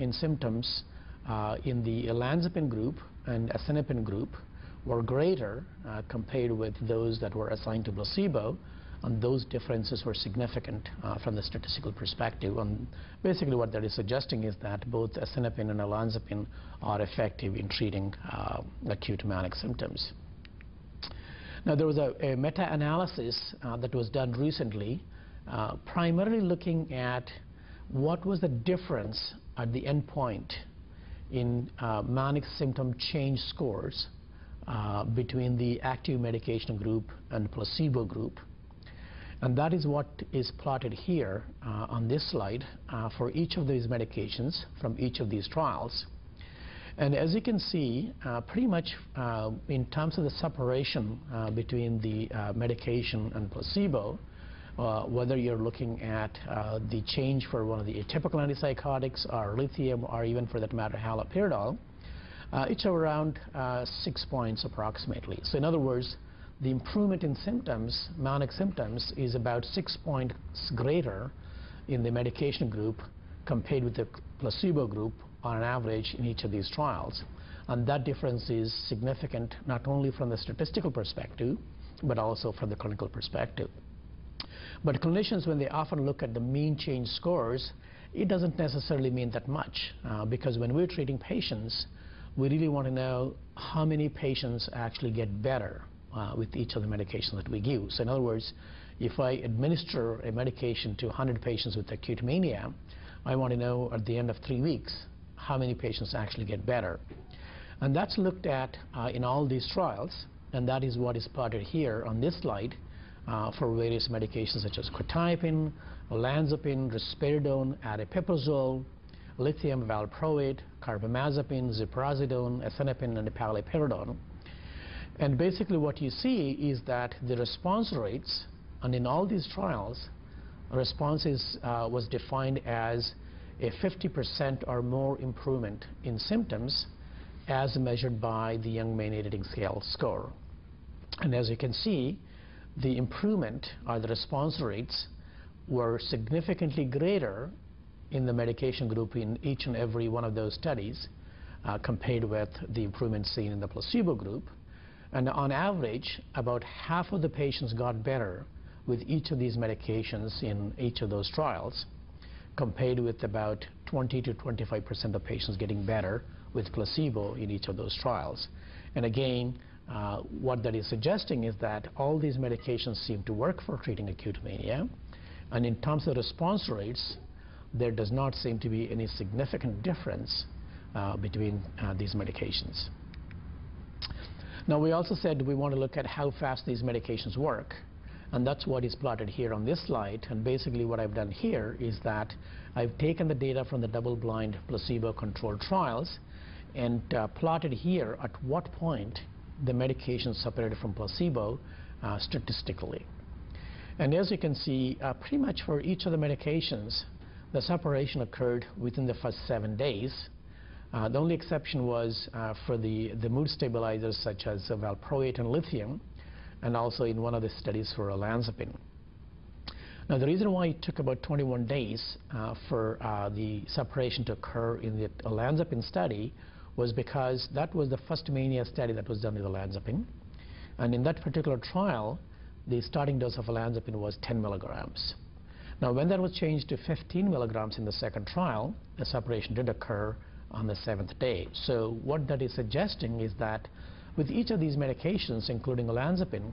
in symptoms in the olanzapine group and asenapine group were greater compared with those that were assigned to placebo, and those differences were significant from the statistical perspective. And basically what that is suggesting is that both asenapine and olanzapine are effective in treating acute manic symptoms. Now, there was a meta-analysis that was done recently, primarily looking at what was the difference at the endpoint in manic symptom change scores between the active medication group and placebo group. And that is what is plotted here on this slide for each of these medications from each of these trials. And as you can see, pretty much in terms of the separation between the medication and placebo, whether you're looking at the change for one of the atypical antipsychotics or lithium or even for that matter haloperidol, it's around 6 points approximately. So in other words, the improvement in symptoms, manic symptoms, is about 6 points greater in the medication group compared with the placebo group on average in each of these trials. And that difference is significant not only from the statistical perspective, but also from the clinical perspective. But clinicians, when they often look at the mean change scores, it doesn't necessarily mean that much, because when we're treating patients, we really want to know how many patients actually get better with each of the medications that we give. So in other words, if I administer a medication to 100 patients with acute mania, I want to know at the end of 3 weeks how many patients actually get better. And that's looked at in all these trials, and that is what is plotted here on this slide for various medications such as quetiapine, olanzapine, risperidone, aripiprazole, lithium valproate, carbamazepine, ziprasidone, asenapine, and paliperidone. And basically what you see is that the response rates, and in all these trials, responses was defined as a 50% or more improvement in symptoms as measured by the Young Maynard Rating Scale score. And as you can see, the improvement or the response rates were significantly greater in the medication group in each and every one of those studies compared with the improvement seen in the placebo group. And on average, about half of the patients got better with each of these medications in each of those trials, compared with about 20 to 25% of patients getting better with placebo in each of those trials. And again, what that is suggesting is that all these medications seem to work for treating acute mania. And in terms of response rates, there does not seem to be any significant difference between these medications. Now, we also said we want to look at how fast these medications work, and that's what is plotted here on this slide. And basically what I've done here is that I've taken the data from the double-blind placebo-controlled trials and plotted here at what point the medication separated from placebo statistically. And as you can see, pretty much for each of the medications, the separation occurred within the first 7 days. The only exception was for the mood stabilizers such as valproate and lithium, and also in one of the studies for olanzapine. Now, the reason why it took about 21 days for the separation to occur in the olanzapine study was because that was the first mania study that was done with olanzapine. And in that particular trial, the starting dose of olanzapine was 10 milligrams. Now, when that was changed to 15 milligrams in the second trial, the separation did occur on the 7th day. So what that is suggesting is that with each of these medications, including olanzapine,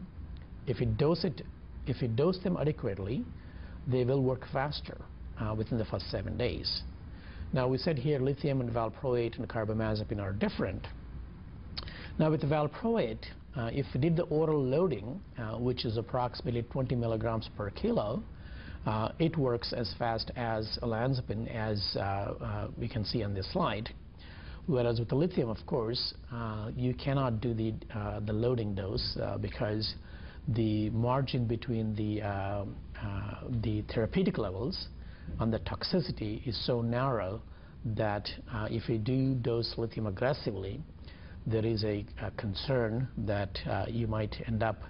if you dose them adequately, they will work faster within the first 7 days. Now, we said here lithium and valproate and carbamazepine are different. Now, with the valproate, if we did the oral loading, which is approximately 20 milligrams per kilo, it works as fast as olanzapine, as we can see on this slide. Whereas with the lithium, of course, you cannot do the loading dose because the margin between the therapeutic levels and the toxicity is so narrow that if you do dose lithium aggressively, there is a concern that you might end up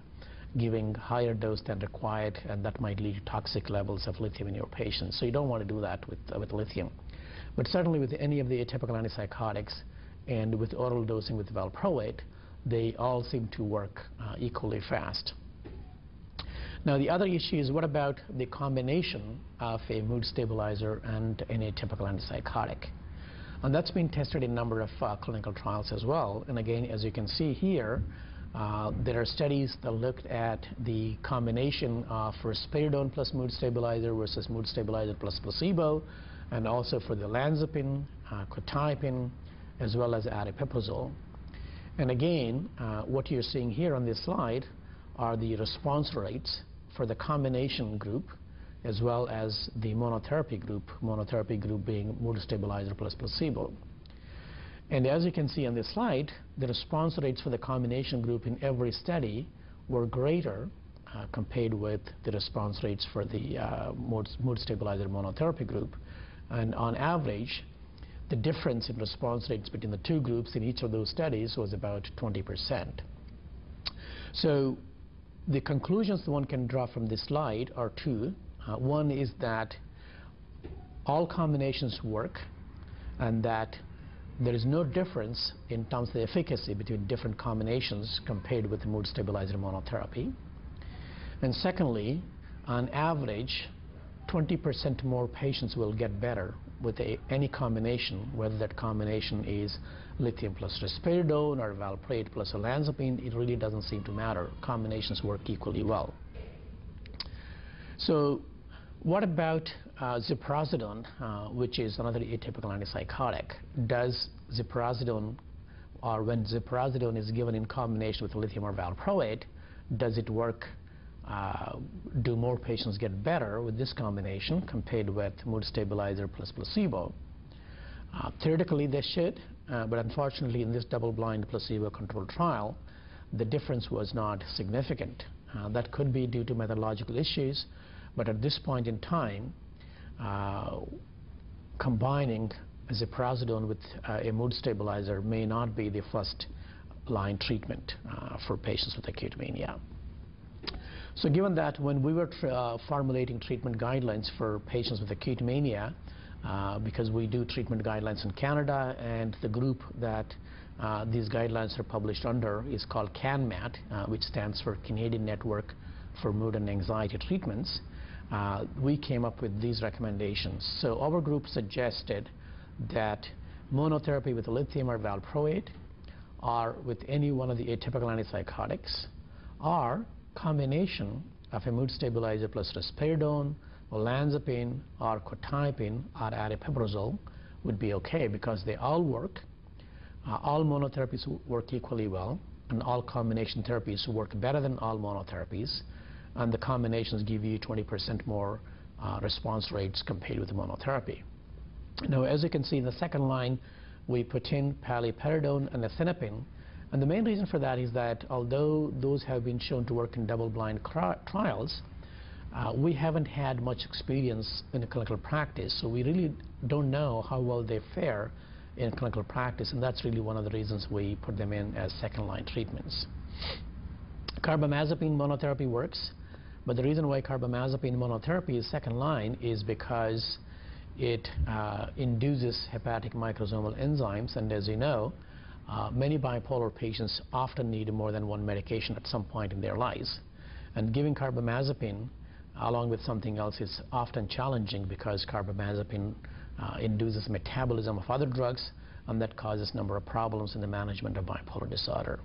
giving higher dose than required, and that might lead to toxic levels of lithium in your patients. So you don't want to do that with lithium. But certainly with any of the atypical antipsychotics and with oral dosing with valproate, they all seem to work equally fast. Now the other issue is, what about the combination of a mood stabilizer and an atypical antipsychotic? And that's been tested in a number of clinical trials as well. And again, as you can see here, there are studies that looked at the combination of risperidone plus mood stabilizer versus mood stabilizer plus placebo, and also for the olanzapine, quetiapine, as well as aripiprazole. And again, what you're seeing here on this slide are the response rates for the combination group as well as the monotherapy group being mood stabilizer plus placebo. And as you can see on this slide, the response rates for the combination group in every study were greater compared with the response rates for the mood stabilizer monotherapy group. And on average, the difference in response rates between the two groups in each of those studies was about 20%. So the conclusions one can draw from this slide are two. One is that all combinations work, and that there is no difference in terms of the efficacy between different combinations compared with the mood stabilizer monotherapy. And secondly, on average, 20% more patients will get better with any combination, whether that combination is lithium plus risperidone or valproate plus olanzapine. It really doesn't seem to matter. Combinations work equally well. So what about ziprasidone, which is another atypical antipsychotic? Does ziprasidone, or when ziprasidone is given in combination with lithium or valproate, does it work? Do more patients get better with this combination compared with mood stabilizer plus placebo? Theoretically, they should, but unfortunately, in this double-blind placebo-controlled trial, the difference was not significant. That could be due to methodological issues, but at this point in time, combining ziprasidone with a mood stabilizer may not be the first-line treatment for patients with acute mania. So given that, when we were formulating treatment guidelines for patients with acute mania, because we do treatment guidelines in Canada, and the group that these guidelines are published under is called CANMAT, which stands for Canadian Network for Mood and Anxiety Treatments, we came up with these recommendations. So our group suggested that monotherapy with lithium or valproate, or with any one of the atypical antipsychotics, or combination of a mood stabilizer plus risperidone, olanzapine, or quetiapine, or aripiprazole would be okay, because they all work. All monotherapies work equally well, and all combination therapies work better than all monotherapies, and the combinations give you 20% more response rates compared with the monotherapy. Now, as you can see in the second line, we put in paliperidone and asenapine. And the main reason for that is that although those have been shown to work in double-blind trials, we haven't had much experience in clinical practice, so we really don't know how well they fare in clinical practice, and that's really one of the reasons we put them in as second-line treatments. Carbamazepine monotherapy works, but the reason why carbamazepine monotherapy is second-line is because it induces hepatic microsomal enzymes, and as you know, many bipolar patients often need more than one medication at some point in their lives. And giving carbamazepine along with something else is often challenging, because carbamazepine induces metabolism of other drugs, and that causes a number of problems in the management of bipolar disorder.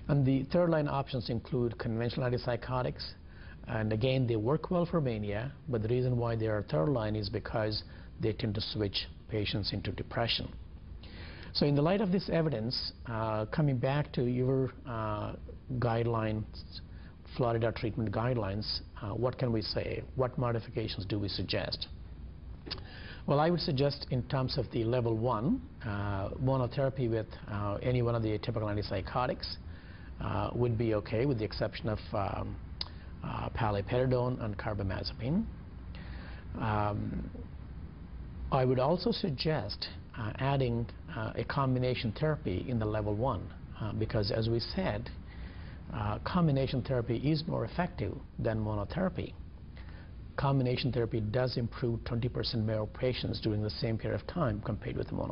And the third-line options include conventional antipsychotics. And again, they work well for mania, but the reason why they are third-line is because they tend to switch patients into depression. So in the light of this evidence, coming back to your guidelines, Florida treatment guidelines, what can we say? What modifications do we suggest? Well, I would suggest, in terms of the level 1, monotherapy with any one of the atypical antipsychotics would be okay, with the exception of paliperidone and carbamazepine. I would also suggest adding a combination therapy in the level 1, because as we said, combination therapy is more effective than monotherapy. combination therapy does improve 20% more patients during the same period of time compared with the monotherapy.